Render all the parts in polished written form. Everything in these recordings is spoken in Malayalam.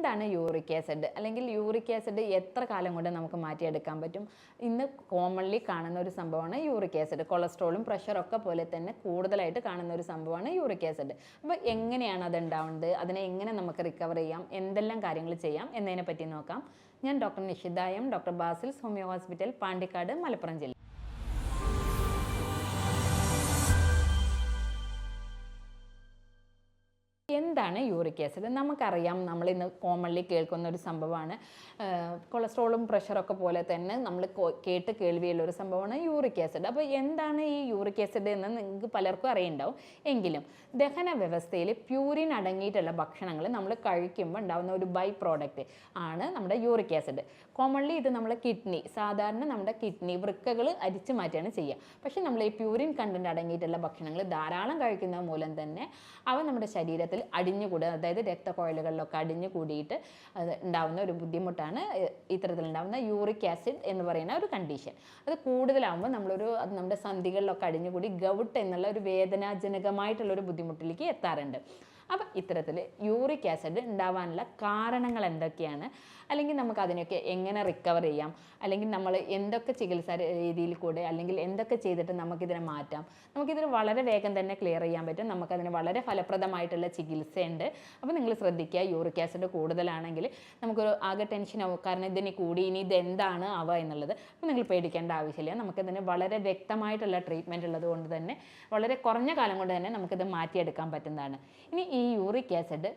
എന്താണ് യൂറിക് ആസിഡ് അല്ലെങ്കിൽ യൂറിക് ആസിഡ് എത്ര കാലം കൊണ്ട് നമുക്ക് മാറ്റിയെടുക്കാൻ പറ്റും? ഇന്ന് കോമൺലി കാണുന്ന ഒരു സംഭവമാണ് യൂറിക് ആസിഡ്. കൊളസ്ട്രോളും പ്രഷറൊക്കെ പോലെ തന്നെ കൂടുതലായിട്ട് കാണുന്ന ഒരു സംഭവമാണ് യൂറിക് ആസിഡ്. അപ്പോൾ എങ്ങനെയാണ് അത് ഉണ്ടാവുന്നത്, അതിനെ എങ്ങനെ നമുക്ക് റിക്കവർ ചെയ്യാം, എന്തെല്ലാം കാര്യങ്ങൾ ചെയ്യാം എന്നതിനെ പറ്റി നോക്കാം. ഞാൻ doctor Nishitha M, doctor Basil's homeo hospital, Pandikkad, Malappuram ജില്ല. എന്താണ് യൂറിക് ആസിഡ്? നമുക്കറിയാം, നമ്മൾ ഇന്ന് കോമൺലി കേൾക്കുന്ന ഒരു സംഭവമാണ്. കൊളസ്ട്രോളും പ്രഷറൊക്കെ പോലെ തന്നെ നമ്മൾ കേട്ട് കേൾവിയുള്ള ഒരു സംഭവമാണ് യൂറിക് ആസിഡ്. അപ്പോൾ എന്താണ് ഈ യൂറിക് ആസിഡ് എന്ന് നിങ്ങൾക്ക് പലർക്കും അറിയുണ്ടാവും. എങ്കിലും ദഹന വ്യവസ്ഥയിൽ പ്യൂരിൻ അടങ്ങിയിട്ടുള്ള ഭക്ഷണങ്ങൾ നമ്മൾ കഴിക്കുമ്പോൾ ഉണ്ടാകുന്ന ഒരു ബൈ പ്രോഡക്റ്റ് ആണ് നമ്മുടെ യൂറിക് ആസിഡ്. കോമൺലി ഇത് നമ്മുടെ സാധാരണ നമ്മുടെ വൃക്കകൾ അരിച്ചു മാറ്റുകയാണ് ചെയ്യുക. പക്ഷേ നമ്മൾ ഈ പ്യൂരിൻ കണ്ടന്റ് അടങ്ങിയിട്ടുള്ള ഭക്ഷണങ്ങൾ ധാരാളം കഴിക്കുന്നത് മൂലം തന്നെ അവ നമ്മുടെ ശരീരത്തിൽ അടിഞ്ഞുകൂടുക, അതായത് രക്തക്കുഴലുകളിലൊക്കെ അടിഞ്ഞു കൂടിയിട്ട് അത് ഉണ്ടാവുന്ന ഒരു ബുദ്ധിമുട്ടാണ് ഇത്തരത്തിലുണ്ടാവുന്ന യൂറിക് ആസിഡ് എന്ന് പറയുന്ന ഒരു കണ്ടീഷൻ. അത് കൂടുതലാകുമ്പോൾ അത് നമ്മുടെ സന്ധികളിലൊക്കെ അടിഞ്ഞുകൂടി ഗൗട്ട് എന്നുള്ള ഒരു വേദനാജനകമായിട്ടുള്ളൊരു ബുദ്ധിമുട്ടിലേക്ക് എത്താറുണ്ട്. അപ്പം ഇത്തരത്തിൽ യൂറിക് ആസിഡ് ഉണ്ടാവാനുള്ള കാരണങ്ങൾ എന്തൊക്കെയാണ്, അല്ലെങ്കിൽ നമുക്ക് അതിനൊക്കെ എങ്ങനെ റിക്കവർ ചെയ്യാം, അല്ലെങ്കിൽ നമ്മൾ എന്തൊക്കെ ചികിത്സാ രീതിയിൽ കൂടെ അല്ലെങ്കിൽ എന്തൊക്കെ ചെയ്തിട്ട് നമുക്കിതിനെ മാറ്റാം, നമുക്കിതിന് വളരെ വേഗം തന്നെ ക്ലിയർ ചെയ്യാൻ പറ്റും. നമുക്കതിന് വളരെ ഫലപ്രദമായിട്ടുള്ള ചികിത്സയുണ്ട്. അപ്പോൾ നിങ്ങൾ ശ്രദ്ധിക്കുക, യൂറിക് ആസിഡ് കൂടുതലാണെങ്കിൽ നമുക്കൊരു ആകെ ടെൻഷനാവും. കാരണം ഇതിന് കൂടി, ഇനി ഇതെന്താണ് ആവുക എന്നുള്ളത്. അപ്പോൾ നിങ്ങൾ പേടിക്കേണ്ട ആവശ്യമില്ല. നമുക്കിതിന് വളരെ വ്യക്തമായിട്ടുള്ള ട്രീറ്റ്മെൻറ്റ് ഉള്ളത് കൊണ്ട് തന്നെ വളരെ കുറഞ്ഞ കാലം കൊണ്ട് തന്നെ നമുക്കിത് മാറ്റിയെടുക്കാൻ പറ്റുന്നതാണ്. ഇനി ഈ യൂറിക് ആസിഡ്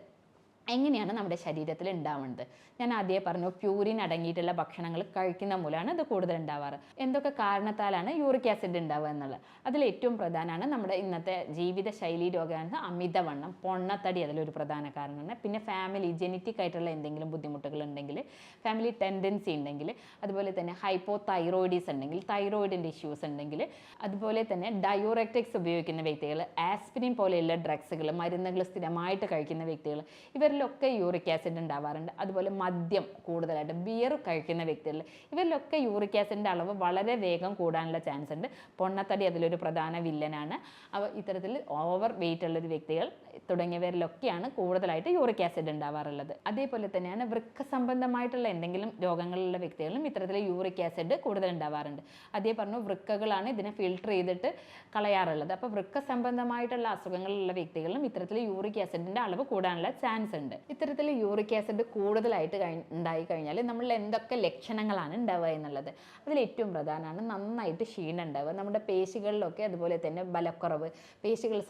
എങ്ങനെയാണ് നമ്മുടെ ശരീരത്തിൽ ഉണ്ടാവുന്നത്? ഞാൻ ആദ്യമേ പറഞ്ഞു, പ്യൂരിൻ അടങ്ങിയിട്ടുള്ള ഭക്ഷണങ്ങൾ കഴിക്കുന്ന മൂലമാണ് ഇത് കൂടുതൽ ഉണ്ടാവാറ്. എന്തൊക്കെ കാരണത്താലാണ് യൂറിക് ആസിഡ് ഉണ്ടാവുക എന്നുള്ളത്? അതിൽ ഏറ്റവും പ്രധാനമാണ് നമ്മുടെ ഇന്നത്തെ ജീവിതശൈലി രോഗമാണ് അമിതവണ്ണം, പൊണ്ണത്തടി. അതിലൊരു പ്രധാന കാരണമാണ്. പിന്നെ ഫാമിലി ജെനറ്റിക് ആയിട്ടുള്ള എന്തെങ്കിലും ബുദ്ധിമുട്ടുകൾ ഉണ്ടെങ്കിൽ, ഫാമിലി ടെൻഡൻസി ഉണ്ടെങ്കിൽ, അതുപോലെ തന്നെ ഹൈപ്പോ തൈറോയിഡീസ് ഉണ്ടെങ്കിൽ, തൈറോയിഡിൻ്റെ ഇഷ്യൂസ് ഉണ്ടെങ്കിൽ, അതുപോലെ തന്നെ ഡയോറക്റ്റിക്സ് ഉപയോഗിക്കുന്ന വ്യക്തികൾ, ആസ്പിരിൻ പോലെയുള്ള ഡ്രഗ്സുകൾ, മരുന്നുകൾ സ്ഥിരമായിട്ട് കഴിക്കുന്ന വ്യക്തികൾ, ഇവരിലൊക്കെ യൂറിക് ആസിഡ് ഉണ്ടാവാറുണ്ട്. അതുപോലെ മദ്യം കൂടുതലായിട്ട് ബിയർ കഴിക്കുന്ന വ്യക്തികളിൽ, ഇവരിലൊക്കെ യൂറിക് ആസിഡിൻ്റെ അളവ് വളരെ വേഗം കൂടാനുള്ള ചാൻസ് ഉണ്ട്. പൊണ്ണത്തടി അതിലൊരു പ്രധാന വില്ലനാണ്. അപ്പോൾ ഇത്തരത്തിൽ ഓവർ വെയിറ്റ് ഉള്ളൊരു വ്യക്തികൾ തുടങ്ങിയവരിലൊക്കെയാണ് കൂടുതലായിട്ട് യൂറിക് ആസിഡ് ഉണ്ടാവാറുള്ളത്. അതേപോലെ തന്നെയാണ് വൃക്ക സംബന്ധമായിട്ടുള്ള എന്തെങ്കിലും രോഗങ്ങളുള്ള വ്യക്തികളിലും ഇത്തരത്തിൽ യൂറിക് ആസിഡ് കൂടുതൽ ഉണ്ടാവാറുണ്ട്. അതേ പറഞ്ഞു, വൃക്കകളാണ് ഇതിനെ ഫിൽട്ടർ ചെയ്തിട്ട് കളയാറുള്ളത്. അപ്പോൾ വൃക്ക സംബന്ധമായിട്ടുള്ള അസുഖങ്ങളുള്ള വ്യക്തികളിലും ഇത്തരത്തിൽ യൂറിക് ആസിഡിൻ്റെ അളവ് കൂടാനുള്ള ചാൻസ് ഉണ്ട്. ഇത്തരത്തിൽ യൂറിക് ആസിഡ് കൂടുതലായിട്ട് ഉണ്ടായി കഴിഞ്ഞാൽ നമ്മളിൽ എന്തൊക്കെ ലക്ഷണങ്ങളാണ് ഉണ്ടാവുക എന്നുള്ളത്. അതിൽ ഏറ്റവും പ്രധാനമാണ് നന്നായിട്ട് ക്ഷീണം ഉണ്ടാവുക, നമ്മുടെ പേശികളിലൊക്കെ. അതുപോലെ തന്നെ ബലക്കുറവ്,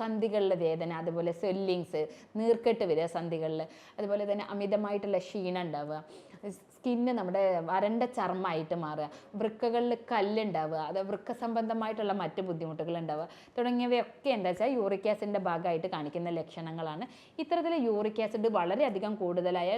സന്ധികളിലെ വേദന, അതുപോലെ സ്വെല്ലിങ്സ്, നീർക്കെട്ട് വരിക സന്ധികളിൽ. അതുപോലെ തന്നെ അമിതമായിട്ടുള്ള ക്ഷീണം ഉണ്ടാവുക, സ്കിന്ന് നമ്മുടെ വരണ്ട ചർമ്മമായിട്ട് മാറുക, വൃക്കകളിൽ കല്ലുണ്ടാവുക, അത് വൃക്ക സംബന്ധമായിട്ടുള്ള മറ്റ് ബുദ്ധിമുട്ടുകൾ ഉണ്ടാവുക തുടങ്ങിയവയൊക്കെ എന്താ വെച്ചാൽ യൂറിക് ആസിഡിൻ്റെ ഭാഗമായിട്ട് കാണിക്കുന്ന ലക്ഷണങ്ങളാണ്. ഇത്തരത്തിൽ യൂറിക് ആസിഡ് വളരെയധികം കൂടുതലായ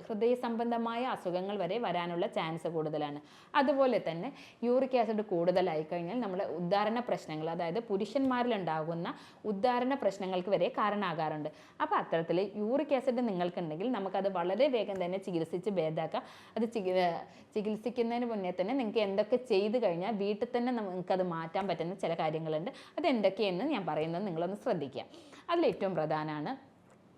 ഹൃദയ സംബന്ധമായ അസുഖങ്ങൾ വരെ വരാനുള്ള ചാൻസ് കൂടുതലാണ്. അതുപോലെ തന്നെ യൂറിക് ആസിഡ് കൂടുതലായി കഴിഞ്ഞാൽ നമ്മുടെ ഉദ്ധാരണ പ്രശ്നങ്ങൾ, അതായത് പുരുഷന്മാരിലുണ്ടാകുന്ന ഉദ്ധാരണ പ്രശ്നങ്ങൾക്ക് വരെ കാരണമാകാറുണ്ട്. അപ്പോൾ അത്തരത്തിൽ യൂറിക് ആസിഡ് നിങ്ങൾക്കുണ്ടെങ്കിൽ നമുക്കത് വളരെ വേഗം തന്നെ ചികിത്സിച്ച് ഭേദമാക്കാം. അത് ചികിത്സിക്കുന്നതിന് മുന്നേ തന്നെ നിങ്ങൾക്ക് എന്തൊക്കെ ചെയ്ത് കഴിഞ്ഞാൽ വീട്ടിൽ തന്നെ നമുക്കത് മാറ്റാൻ പറ്റുന്ന ചില കാര്യങ്ങളുണ്ട്. അതെന്തൊക്കെയെന്ന് ഞാൻ പറയുന്നത് നിങ്ങളൊന്ന് ശ്രദ്ധിക്കുക. അതിലേറ്റവും പ്രധാനമാണ്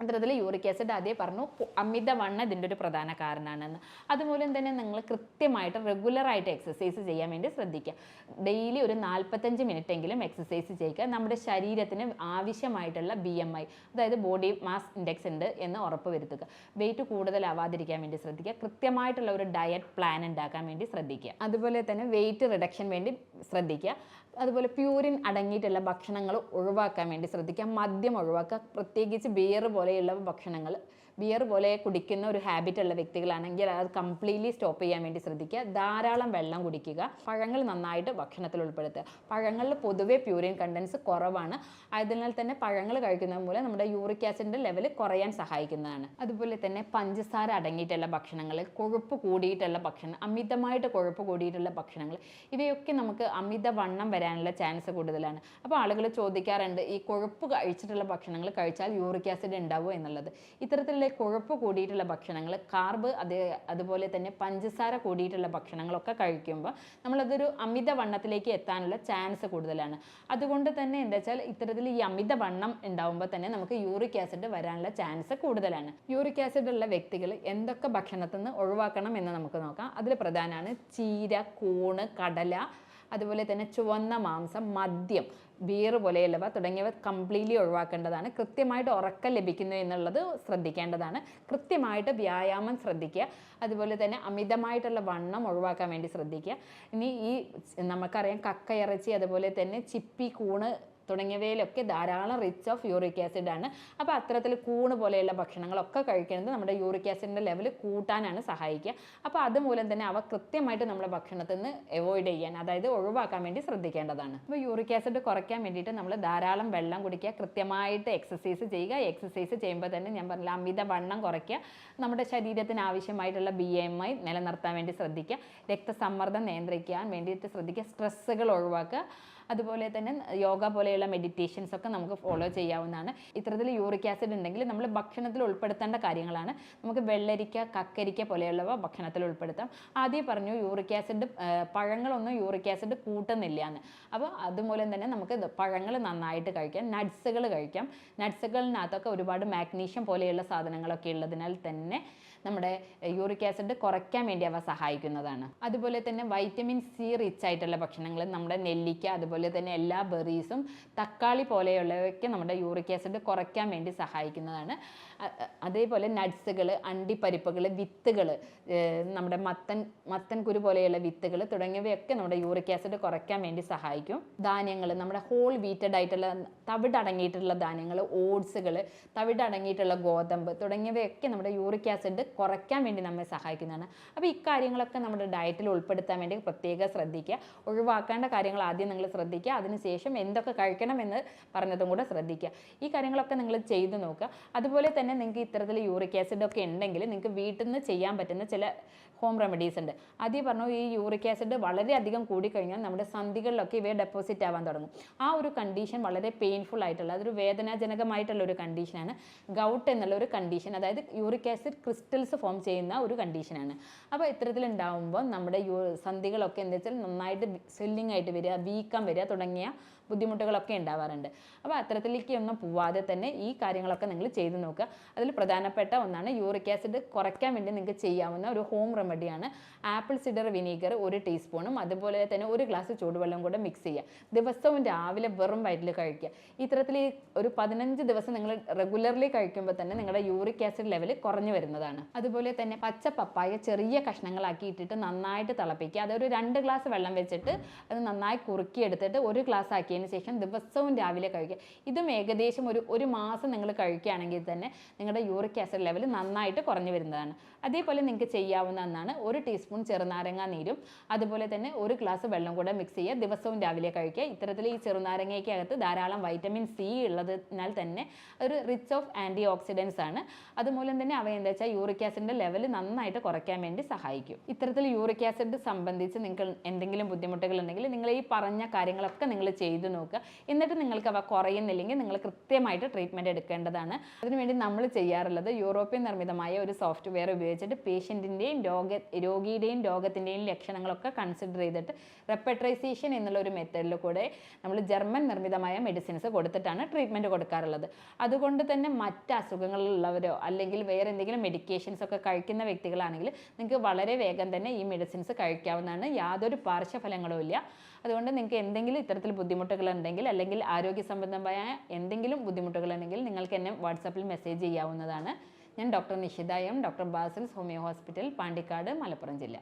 അത്തരത്തിൽ യൂറിക് ആസിഡ്. അതേ പറഞ്ഞു, അമിതവണ്ണം ഇതിൻ്റെ ഒരു പ്രധാന കാരണമാണെന്ന്. അതുമൂലം തന്നെ നിങ്ങൾ കൃത്യമായിട്ട് റെഗുലറായിട്ട് എക്സസൈസ് ചെയ്യാൻ വേണ്ടി ശ്രദ്ധിക്കുക. ഡെയിലി ഒരു 45 മിനിറ്റ് എങ്കിലും എക്സസൈസ് ചെയ്യുക. നമ്മുടെ ശരീരത്തിന് ആവശ്യമായിട്ടുള്ള BMI, അതായത് ബോഡി മാസ് ഇൻഡെക്സ് ഉണ്ട് എന്ന് ഉറപ്പ് വരുത്തുക. വെയിറ്റ് കൂടുതലാവാതിരിക്കാൻ വേണ്ടി ശ്രദ്ധിക്കുക. കൃത്യമായിട്ടുള്ള ഒരു ഡയറ്റ് പ്ലാൻ ഉണ്ടാക്കാൻ വേണ്ടി ശ്രദ്ധിക്കുക. അതുപോലെ തന്നെ വെയിറ്റ് റിഡക്ഷൻ വേണ്ടി ശ്രദ്ധിക്കുക. അതുപോലെ പ്യൂരിൻ അടങ്ങിയിട്ടുള്ള ഭക്ഷണങ്ങൾ ഒഴിവാക്കാൻ വേണ്ടി ശ്രദ്ധിക്കുക. മദ്യം ഒഴിവാക്കുക, പ്രത്യേകിച്ച് ബിയർ പോലെയുള്ള ഭക്ഷണങ്ങൾ. ബിയർ പോലെ കുടിക്കുന്ന ഒരു ഹാബിറ്റ് ഉള്ള വ്യക്തികളാണെങ്കിൽ അത് കംപ്ലീറ്റ്ലി സ്റ്റോപ്പ് ചെയ്യാൻ വേണ്ടി ശ്രദ്ധിക്കുക. ധാരാളം വെള്ളം കുടിക്കുക. പഴങ്ങൾ നന്നായിട്ട് ഭക്ഷണത്തിൽ ഉൾപ്പെടുത്തുക. പഴങ്ങളിൽ പൊതുവെ പ്യൂരിൻ കണ്ടൻസ് കുറവാണ്. അതിനാൽ തന്നെ പഴങ്ങൾ കഴിക്കുന്നത് മൂലം നമ്മുടെ യൂറിക് ആസിഡിൻ്റെ ലെവൽ കുറയാൻ സഹായിക്കുന്നതാണ്. അതുപോലെ തന്നെ പഞ്ചസാര അടങ്ങിയിട്ടുള്ള ഭക്ഷണങ്ങൾ, കൊഴുപ്പ് കൂടിയിട്ടുള്ള ഭക്ഷണം, അമിതമായിട്ട് കൊഴുപ്പ് കൂടിയിട്ടുള്ള ഭക്ഷണങ്ങൾ, ഇവയൊക്കെ നമുക്ക് അമിതവണ്ണം വരാനുള്ള ചാൻസ് കൂടുതലാണ്. അപ്പോൾ ആളുകൾ ചോദിക്കാറുണ്ട്, ഈ കൊഴുപ്പ് കഴിച്ചിട്ടുള്ള ഭക്ഷണങ്ങൾ കഴിച്ചാൽ യൂറിക് ആസിഡ് ഉണ്ടാവുമോ എന്നുള്ളത്. ഇത്തരത്തിലുള്ള അതുപോലെ കൊഴുപ്പ് കൂടിയിട്ടുള്ള ഭക്ഷണങ്ങൾ, കാർബ്, അതുപോലെ തന്നെ പഞ്ചസാര കൂടിയിട്ടുള്ള ഭക്ഷണങ്ങളൊക്കെ കഴിക്കുമ്പോൾ നമ്മളതൊരു അമിതവണ്ണത്തിലേക്ക് എത്താനുള്ള ചാൻസ് കൂടുതലാണ്. അതുകൊണ്ട് തന്നെ എന്താ വെച്ചാൽ ഇത്തരത്തിൽ ഈ അമിതവണ്ണം ഉണ്ടാകുമ്പോൾ തന്നെ നമുക്ക് യൂറിക് ആസിഡ് വരാനുള്ള ചാൻസ് കൂടുതലാണ്. യൂറിക് ആസിഡ് ഉള്ള വ്യക്തികൾ എന്തൊക്കെ ഭക്ഷണത്തിൽ നിന്ന് ഒഴിവാക്കണം എന്ന് നമുക്ക് നോക്കാം. അതിൽ പ്രധാനമാണ് ചീര, കൂണ്, കടല, അതുപോലെ തന്നെ ചുവന്ന മാംസം, മദ്യം, ബീർ പോലെയുള്ളവ തുടങ്ങിയവ കംപ്ലീറ്റ്ലി ഒഴിവാക്കേണ്ടതാണ്. കൃത്യമായിട്ട് ഉറക്കം ലഭിക്കുന്നു എന്നുള്ളത് ശ്രദ്ധിക്കേണ്ടതാണ്. കൃത്യമായിട്ട് വ്യായാമം ശ്രദ്ധിക്കുക. അതുപോലെ തന്നെ അമിതമായിട്ടുള്ള വണ്ണം ഒഴിവാക്കാൻ വേണ്ടി ശ്രദ്ധിക്കുക. ഇനി ഈ നമുക്കറിയാം കക്കയിറച്ചി, അതുപോലെ തന്നെ ചിപ്പി, കൂണ് തുടങ്ങിയവയിലൊക്കെ ധാരാളം റിച്ച് ഓഫ് യൂറിക് ആസിഡ് ആണ്. അപ്പോൾ അത്തരത്തിൽ കൂണ് പോലെയുള്ള ഭക്ഷണങ്ങളൊക്കെ കഴിക്കുന്നത് നമ്മുടെ യൂറിക് ആസിഡിൻ്റെ ലെവൽ കൂട്ടാനാണ് സഹായിക്കുക. അപ്പോൾ അതുമൂലം തന്നെ അവ കൃത്യമായിട്ട് നമ്മുടെ ഭക്ഷണത്തിൽ നിന്ന് അവോയ്ഡ് ചെയ്യാൻ, അതായത് ഒഴിവാക്കാൻ വേണ്ടി ശ്രദ്ധിക്കേണ്ടതാണ്. അപ്പോൾ യൂറിക് ആസിഡ് കുറയ്ക്കാൻ വേണ്ടിയിട്ട് നമ്മൾ ധാരാളം വെള്ളം കുടിക്കുക, കൃത്യമായിട്ട് എക്സസൈസ് ചെയ്യുക. എക്സസൈസ് ചെയ്യുമ്പോൾ തന്നെ ഞാൻ പറഞ്ഞില്ല, അമിതവണ്ണം കുറയ്ക്കുക, നമ്മുടെ ശരീരത്തിന് ആവശ്യമായിട്ടുള്ള BMI നിലനിർത്താൻ വേണ്ടി ശ്രദ്ധിക്കുക, രക്തസമ്മർദ്ദം നിയന്ത്രിക്കാൻ വേണ്ടിയിട്ട് ശ്രദ്ധിക്കുക, സ്ട്രെസ്സുകൾ ഒഴിവാക്കുക. അതുപോലെ തന്നെ യോഗ പോലെയുള്ള മെഡിറ്റേഷൻസ് ഒക്കെ നമുക്ക് ഫോളോ ചെയ്യാവുന്നതാണ്. ഇത്തരത്തിൽ യൂറിക് ആസിഡ് ഉണ്ടെങ്കിൽ നമ്മൾ ഭക്ഷണത്തിൽ ഉൾപ്പെടുത്തേണ്ട കാര്യങ്ങളാണ്. നമുക്ക് വെള്ളരിക്ക, കക്കരിക്ക പോലെയുള്ളവ ഭക്ഷണത്തിൽ ഉൾപ്പെടുത്താം. ആദ്യം പറഞ്ഞു യൂറിക് ആസിഡ്, പഴങ്ങളൊന്നും യൂറിക് ആസിഡ് കൂട്ടുന്നില്ല എന്ന്. അപ്പോൾ അതുമൂലം തന്നെ നമുക്ക് പഴങ്ങൾ നന്നായിട്ട് കഴിക്കാം, നട്ട്സുകൾ കഴിക്കാം. നട്ട്സുകളിനകത്തൊക്കെ ഒരുപാട് മാഗ്നീഷ്യം പോലെയുള്ള സാധനങ്ങളൊക്കെ ഉള്ളതിനാൽ തന്നെ നമ്മുടെ യൂറിക് ആസിഡ് കുറയ്ക്കാൻ വേണ്ടി അവ സഹായിക്കുന്നതാണ്. അതുപോലെ തന്നെ വൈറ്റമിൻ സി റിച്ച് ആയിട്ടുള്ള ഭക്ഷണങ്ങൾ, നമ്മുടെ നെല്ലിക്ക, അതുപോലെ തന്നെ എല്ലാ ബെറീസും, തക്കാളി പോലെയുള്ളവയൊക്കെ നമ്മുടെ യൂറിക് ആസിഡ് കുറയ്ക്കാൻ വേണ്ടി സഹായിക്കുന്നതാണ്. അതേപോലെ നട്ട്സുകൾ, അണ്ടിപ്പരിപ്പുകൾ, വിത്തുകൾ, നമ്മുടെ മത്തൻ കുരു പോലെയുള്ള വിത്തുകൾ തുടങ്ങിയവയൊക്കെ നമ്മുടെ യൂറിക് ആസിഡ് കുറയ്ക്കാൻ വേണ്ടി സഹായിക്കും. ധാന്യങ്ങൾ, നമ്മുടെ ഹോൾ വീറ്റഡ് ആയിട്ടുള്ള തവിടടങ്ങിയിട്ടുള്ള ധാന്യങ്ങൾ, ഓട്സുകൾ, തവിടടങ്ങിയിട്ടുള്ള ഗോതമ്പ് തുടങ്ങിയവയൊക്കെ നമ്മുടെ യൂറിക് ആസിഡ് കുറയ്ക്കാൻ വേണ്ടി നമ്മെ സഹായിക്കുന്നതാണ്. അപ്പോൾ ഇക്കാര്യങ്ങളൊക്കെ നമ്മുടെ ഡയറ്റിൽ ഉൾപ്പെടുത്താൻ വേണ്ടി പ്രത്യേകം ശ്രദ്ധിക്കുക. ഒഴിവാക്കേണ്ട കാര്യങ്ങൾ ആദ്യം നിങ്ങൾ ശ്രദ്ധിക്കുക, അതിനുശേഷം എന്തൊക്കെ കഴിക്കണമെന്ന് പറഞ്ഞതും കൂടെ ശ്രദ്ധിക്കുക. ഈ കാര്യങ്ങളൊക്കെ നിങ്ങൾ ചെയ്ത് നോക്കുക. അതുപോലെ തന്നെ നിങ്ങൾക്ക് ഇത്തരത്തിൽ യൂറിക് ആസിഡ് ഒക്കെ ഉണ്ടെങ്കിൽ നിങ്ങൾക്ക് വീട്ടിൽ നിന്ന് ചെയ്യാൻ പറ്റുന്ന ചില ഹോം റെമഡീസ് ഉണ്ട്. ആദ്യം പറഞ്ഞു, ഈ യൂറിക് ആസിഡ് വളരെയധികം കൂടിക്കഴിഞ്ഞാൽ നമ്മുടെ സന്ധികളിലൊക്കെ ഇവയെ ഡെപ്പോസിറ്റ് ആവാൻ തുടങ്ങും. ആ ഒരു കണ്ടീഷൻ വളരെ പെയിൻഫുൾ ആയിട്ടുള്ള, അതൊരു വേദനാജനകമായിട്ടുള്ള ഒരു കണ്ടീഷനാണ് ഗൗട്ട് എന്നുള്ള ഒരു കണ്ടീഷൻ. അതായത് യൂറിക് ആസിഡ് ക്രിസ്റ്റൽസ് ഫോം ചെയ്യുന്ന ഒരു കണ്ടീഷനാണ്. അപ്പോൾ ഇത്തരത്തിലുണ്ടാകുമ്പോൾ നമ്മുടെ സന്ധികളൊക്കെ എന്താ വെച്ചാൽ നന്നായിട്ട് സ്വെല്ലിംഗ് ആയിട്ട് വരിക, വീക്കം വരിക തുടങ്ങിയ ബുദ്ധിമുട്ടുകളൊക്കെ ഉണ്ടാവാറുണ്ട്. അപ്പോൾ അത്തരത്തിലേക്കൊന്നും പോവാതെ തന്നെ ഈ കാര്യങ്ങളൊക്കെ നിങ്ങൾ ചെയ്തു നോക്കുക. അതിൽ പ്രധാനപ്പെട്ട ഒന്നാണ് യൂറിക് ആസിഡ് കുറയ്ക്കാൻ വേണ്ടി നിങ്ങൾക്ക് ചെയ്യാവുന്ന ഒരു ഹോം റെമഡിയാണ് ആപ്പിൾ സിഡർ വിനീഗർ 1 ടീസ്പൂണും അതുപോലെ തന്നെ 1 ഗ്ലാസ് ചൂടുവെള്ളം കൂടെ മിക്സ് ചെയ്യുക. ദിവസവും രാവിലെ വെറും വയറ്റിൽ കഴിക്കുക. ഇത്തരത്തിൽ ഒരു 15 ദിവസം നിങ്ങൾ റെഗുലർലി കഴിക്കുമ്പോൾ തന്നെ നിങ്ങളുടെ യൂറിക് ആസിഡ് ലെവൽ കുറഞ്ഞു വരുന്നതാണ്. അതുപോലെ തന്നെ പച്ച പപ്പായ ചെറിയ കഷ്ണങ്ങളാക്കി ഇട്ടിട്ട് നന്നായിട്ട് തിളപ്പിക്കുക. അതൊരു 2 ഗ്ലാസ് വെള്ളം വെച്ചിട്ട് അത് നന്നായി കുറുക്കിയെടുത്തിട്ട് 1 ഗ്ലാസ് ആക്കിയതിന് ശേഷം ദിവസവും രാവിലെ കഴിക്കുക. ഇതും ഏകദേശം ഒരു മാസം നിങ്ങൾ കഴിക്കുകയാണെങ്കിൽ തന്നെ നിങ്ങളുടെ യൂറിക് ആസിഡ് ലെവൽ നന്നായിട്ട് കുറഞ്ഞു വരുന്നതാണ്. അതേപോലെ നിങ്ങൾക്ക് ചെയ്യാവുന്ന ഒന്നാണ് 1 ടീസ്പൂൺ ചെറുനാരങ്ങ നീരും അതുപോലെ തന്നെ 1 ഗ്ലാസ് വെള്ളം കൂടെ മിക്സ് ചെയ്യുക. ദിവസവും രാവിലെ കഴിക്കുക. ഇത്തരത്തിൽ ഈ ചെറുനാരങ്ങയ്ക്കകത്ത് ധാരാളം വൈറ്റമിൻ സി ഉള്ളതിനാൽ തന്നെ ഒരു റിച്ച് ഓഫ് ആൻറ്റി ഓക്സിഡൻസ് ആണ്. അതുമൂലം തന്നെ അവ എന്താ വെച്ചാൽ യൂറിക് ആസിഡിൻ്റെ ലെവൽ നന്നായിട്ട് കുറയ്ക്കാൻ വേണ്ടി സഹായിക്കും. ഇത്തരത്തിൽ യൂറിക് ആസിഡ് സംബന്ധിച്ച് നിങ്ങൾക്ക് എന്തെങ്കിലും ബുദ്ധിമുട്ടുകൾ ഉണ്ടെങ്കിൽ നിങ്ങൾ ഈ പറഞ്ഞ കാര്യങ്ങളൊക്കെ നിങ്ങൾ ചെയ്തു നോക്കുക. എന്നിട്ട് നിങ്ങൾക്ക് അവ കുറയുന്നില്ലെങ്കിൽ നിങ്ങൾ കൃത്യമായിട്ട് ട്രീറ്റ്മെൻറ്റ് എടുക്കേണ്ടതാണ്. അതിനുവേണ്ടി നമ്മൾ ചെയ്യാറുള്ളത് യൂറോപ്യൻ നിർമ്മിതമായ ഒരു സോഫ്റ്റ്വെയർ ഉപയോഗിച്ചിട്ട് പേഷ്യൻറ്റിൻ്റെയും രോഗിയുടെയും രോഗത്തിൻ്റെയും ലക്ഷണങ്ങളൊക്കെ കൺസിഡർ ചെയ്തിട്ട് റെപ്പട്രൈസേഷൻ എന്നുള്ള ഒരു മെത്തേഡിൽ കൂടെ നമ്മൾ ജർമ്മൻ നിർമ്മിതമായ മെഡിസിൻസ് കൊടുത്തിട്ടാണ് ട്രീറ്റ്മെൻറ്റ് കൊടുക്കാറുള്ളത്. അതുകൊണ്ട് തന്നെ മറ്റ് അസുഖങ്ങളുള്ളവരോ അല്ലെങ്കിൽ വേറെ എന്തെങ്കിലും മെഡിക്കേഷൻസ് ഒക്കെ കഴിക്കുന്ന വ്യക്തികളാണെങ്കിൽ നിങ്ങൾക്ക് വളരെ വേഗം തന്നെ ഈ മെഡിസിൻസ് കഴിക്കാവുന്നതാണ്. യാതൊരു പാർശ്വഫലങ്ങളും ഇല്ല. അതുകൊണ്ട് നിങ്ങൾക്ക് എന്തെങ്കിലും ഇത്തരത്തിൽ ബുദ്ധിമുട്ടുകളുണ്ടെങ്കിൽ അല്ലെങ്കിൽ ആരോഗ്യ സംബന്ധമായ എന്തെങ്കിലും ബുദ്ധിമുട്ടുകളുണ്ടെങ്കിൽ നിങ്ങൾക്ക് എന്നെ വാട്സാപ്പിൽ മെസ്സേജ് ചെയ്യാവുന്നതാണ്. ഞാൻ doctor Nishitha M, doctor Basil's homeo hospital, Pandikkad, Malappuram ജില്ല.